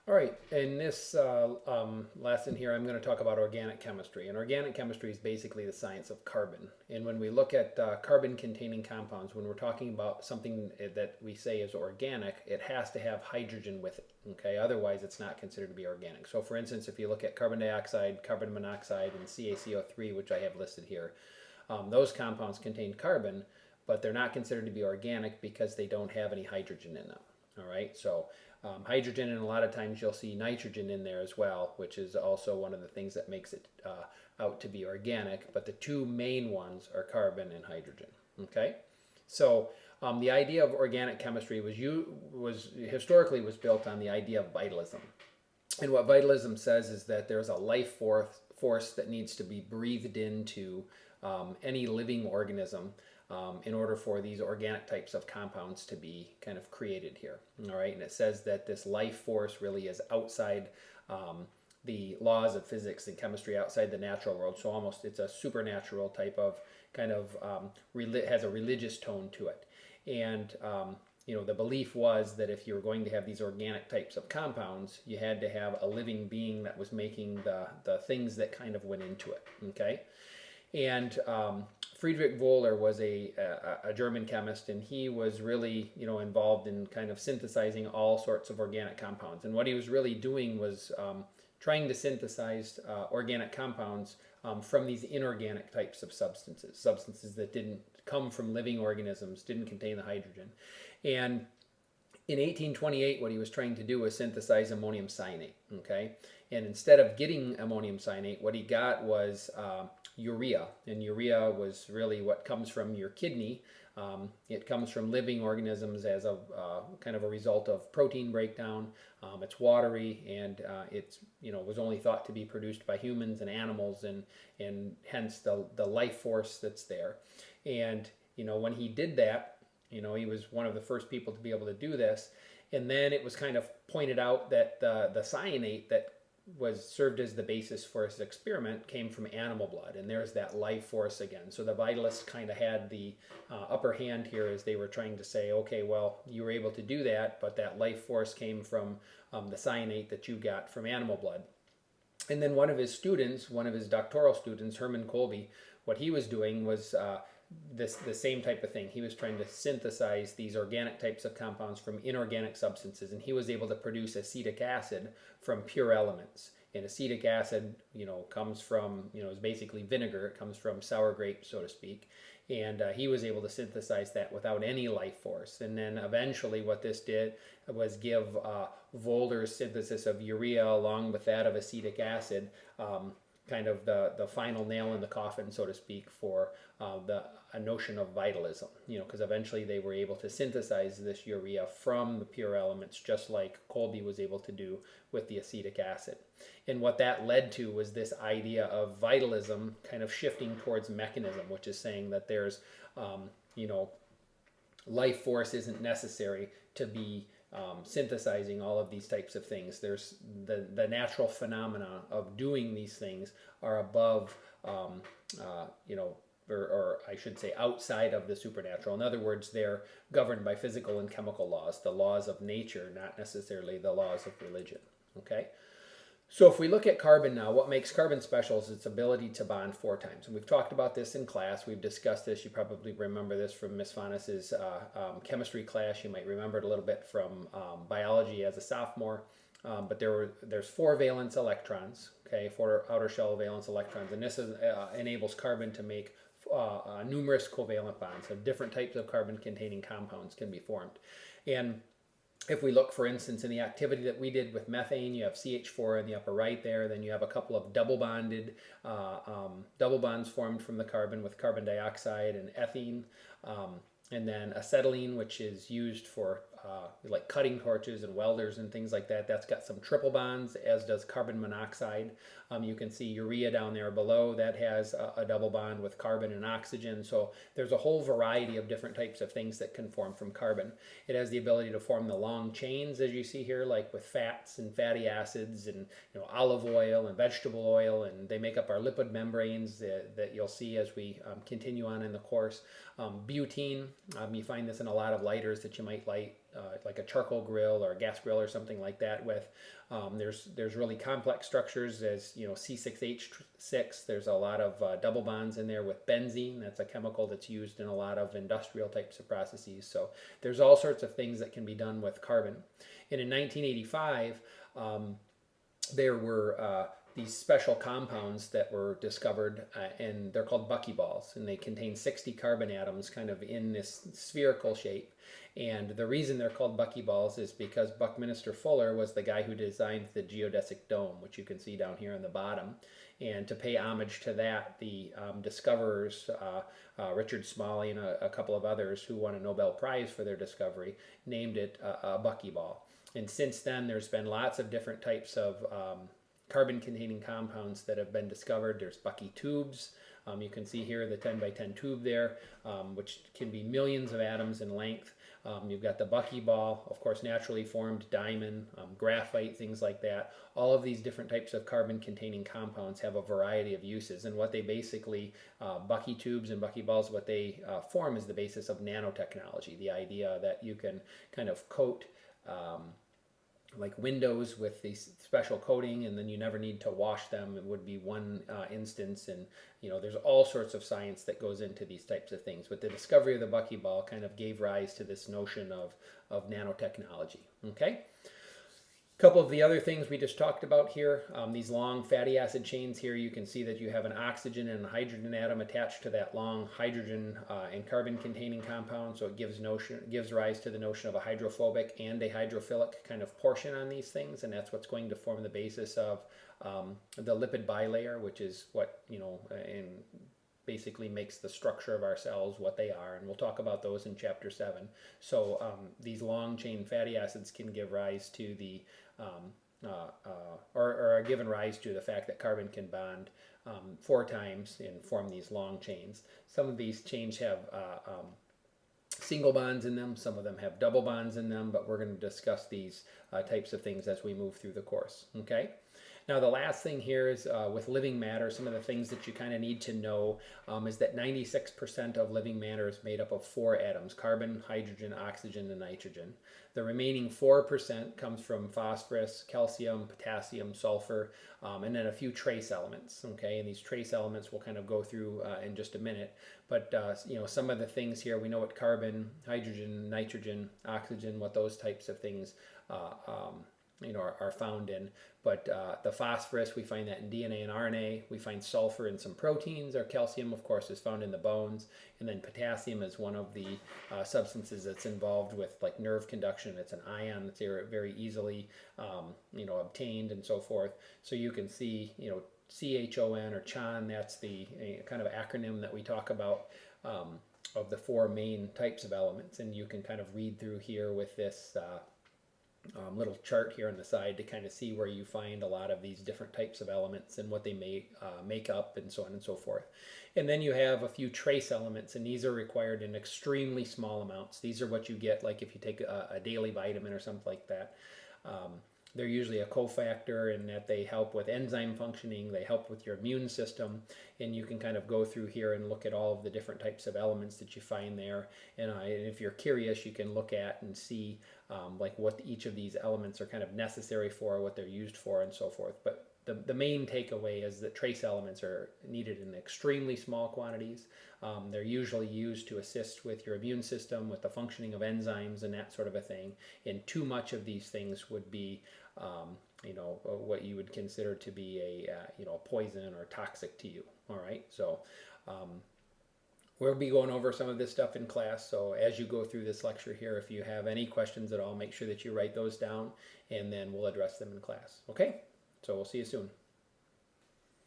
All right, in this lesson here, I'm going to talk about organic chemistry. And organic chemistry is basically the science of carbon. And when we look at carbon-containing compounds, when we're talking about something that we say is organic, it has to have hydrogen with it. Okay, otherwise it's not considered to be organic. So, for instance, if you look at carbon dioxide, carbon monoxide, and CaCO3, which I have listed here, those compounds contain carbon, but they're not considered to be organic because they don't have any hydrogen in them. All right, so hydrogen, and a lot of times you'll see nitrogen in there as well, which is also one of the things that makes it out to be organic. But the two main ones are carbon and hydrogen. Okay, so the idea of organic chemistry was historically was built on the idea of vitalism. And what vitalism says is that there's a life force that needs to be breathed into any living organism in order for these organic types of compounds to be kind of created here. All right, and it says that this life force really is outside the laws of physics and chemistry, outside the natural world. So almost it's a supernatural type of kind of has a religious tone to it. And the belief was that if you were going to have these organic types of compounds, you had to have a living being that was making the things that kind of went into it. Okay, and Friedrich Wöhler was a German chemist, and he was really involved in kind of synthesizing all sorts of organic compounds. And what he was really doing was trying to synthesize organic compounds from these inorganic types of substances that didn't come from living organisms, didn't contain the hydrogen. And in 1828, what he was trying to do was synthesize ammonium cyanate. Okay, and instead of getting ammonium cyanate, what he got was urea, and urea was really what comes from your kidney. It comes from living organisms as a kind of a result of protein breakdown. It's watery, and it's was only thought to be produced by humans and animals, and hence the life force that's there. And when he did that, he was one of the first people to be able to do this. And then it was kind of pointed out that the cyanate that was served as the basis for his experiment came from animal blood, and there's that life force again. So the vitalists kind of had the upper hand here, as they were trying to say, okay, well, you were able to do that, but that life force came from the cyanate that you got from animal blood. And then one of his doctoral students, Hermann Kolbe, what he was doing was the same type of thing. He was trying to synthesize these organic types of compounds from inorganic substances, and he was able to produce acetic acid from pure elements. And acetic acid, comes from, is basically vinegar. It comes from sour grapes, so to speak. And he was able to synthesize that without any life force. And then eventually what this did was give Wöhler's synthesis of urea along with that of acetic acid kind of the final nail in the coffin, so to speak, for a notion of vitalism, because eventually they were able to synthesize this urea from the pure elements, just like Kolbe was able to do with the acetic acid. And what that led to was this idea of vitalism kind of shifting towards mechanism, which is saying that there's, life force isn't necessary to be synthesizing all of these types of things. There's the natural phenomena of doing these things are above, or I should say outside of the supernatural. In other words, they're governed by physical and chemical laws, the laws of nature, not necessarily the laws of religion. Okay? So if we look at carbon now, what makes carbon special is its ability to bond 4 times. And we've talked about this in class. We've discussed this. You probably remember this from Miss Faunus's chemistry class. You might remember it a little bit from biology as a sophomore. But there's 4 valence electrons, okay, 4 outer shell valence electrons. And this enables carbon to make numerous covalent bonds. So different types of carbon-containing compounds can be formed. And if we look, for instance, in the activity that we did with methane, you have CH4 in the upper right there. Then you have a couple of double bonds formed from the carbon with carbon dioxide and ethene. And then acetylene, which is used for like cutting torches and welders and things like that. That's got some triple bonds, as does carbon monoxide. You can see urea down there below. That has a double bond with carbon and oxygen. So there's a whole variety of different types of things that can form from carbon. It has the ability to form the long chains, as you see here, like with fats and fatty acids and olive oil and vegetable oil, and they make up our lipid membranes that you'll see as we continue on in the course. Butene, you find this in a lot of lighters that you might light. like a charcoal grill or a gas grill or something like that with. There's really complex structures as C6H6. There's a lot of double bonds in there with benzene. That's a chemical that's used in a lot of industrial types of processes. So there's all sorts of things that can be done with carbon. And in 1985, there were these special compounds that were discovered, and they're called buckyballs, and they contain 60 carbon atoms kind of in this spherical shape. And the reason they're called buckyballs is because Buckminster Fuller was the guy who designed the geodesic dome, which you can see down here on the bottom. And to pay homage to that, the discoverers, Richard Smalley and a couple of others who won a Nobel Prize for their discovery, named it a buckyball. And since then, there's been lots of different types of carbon-containing compounds that have been discovered. There's Bucky tubes. You can see here the 10 by 10 tube there, which can be millions of atoms in length. You've got the buckyball, of course, naturally formed diamond, graphite, things like that. All of these different types of carbon-containing compounds have a variety of uses, and what they basically, Bucky tubes and buckyballs, what they form is the basis of nanotechnology, the idea that you can kind of coat like windows with these special coating, and then you never need to wash them. It would be one instance, and there's all sorts of science that goes into these types of things. But the discovery of the buckyball kind of gave rise to this notion of nanotechnology. Okay. A couple of the other things we just talked about here, these long fatty acid chains here, you can see that you have an oxygen and a hydrogen atom attached to that long hydrogen and carbon containing compound, so it gives rise to the notion of a hydrophobic and a hydrophilic kind of portion on these things, and that's what's going to form the basis of the lipid bilayer, which is what, basically makes the structure of our cells what they are, and we'll talk about those in chapter 7. So these long chain fatty acids can give rise to the or are given rise to the fact that carbon can bond 4 times and form these long chains. Some of these chains have single bonds in them, some of them have double bonds in them, but we're going to discuss these types of things as we move through the course. Okay. Now the last thing here is with living matter, some of the things that you kind of need to know is that 96% of living matter is made up of 4 atoms: carbon, hydrogen, oxygen, and nitrogen. The remaining 4% comes from phosphorus, calcium, potassium, sulfur, and then a few trace elements. Okay, and these trace elements we'll kind of go through in just a minute. But some of the things here, we know what carbon, hydrogen, nitrogen, oxygen, what those types of things are found in. But the phosphorus, we find that in DNA and RNA. We find sulfur in some proteins. Our calcium, of course, is found in the bones. And then potassium is one of the substances that's involved with like nerve conduction. It's an ion that's very easily obtained and so forth. So you can see, CHON or CHON, that's the kind of acronym that we talk about of the 4 main types of elements. And you can kind of read through here with this little chart here on the side to kind of see where you find a lot of these different types of elements and what they may make up and so on and so forth. And then you have a few trace elements, and these are required in extremely small amounts. These are what you get like if you take a daily vitamin or something like that. They're usually a cofactor in that they help with enzyme functioning, they help with your immune system, and you can kind of go through here and look at all of the different types of elements that you find there. And if you're curious, you can look at and see like what each of these elements are kind of necessary for, what they're used for, and so forth. But the main takeaway is that trace elements are needed in extremely small quantities. They're usually used to assist with your immune system, with the functioning of enzymes and that sort of a thing. And too much of these things would be, what you would consider to be a poison or toxic to you. All right, so we'll be going over some of this stuff in class. So as you go through this lecture here, if you have any questions at all, make sure that you write those down, and then we'll address them in class. Okay, so we'll see you soon.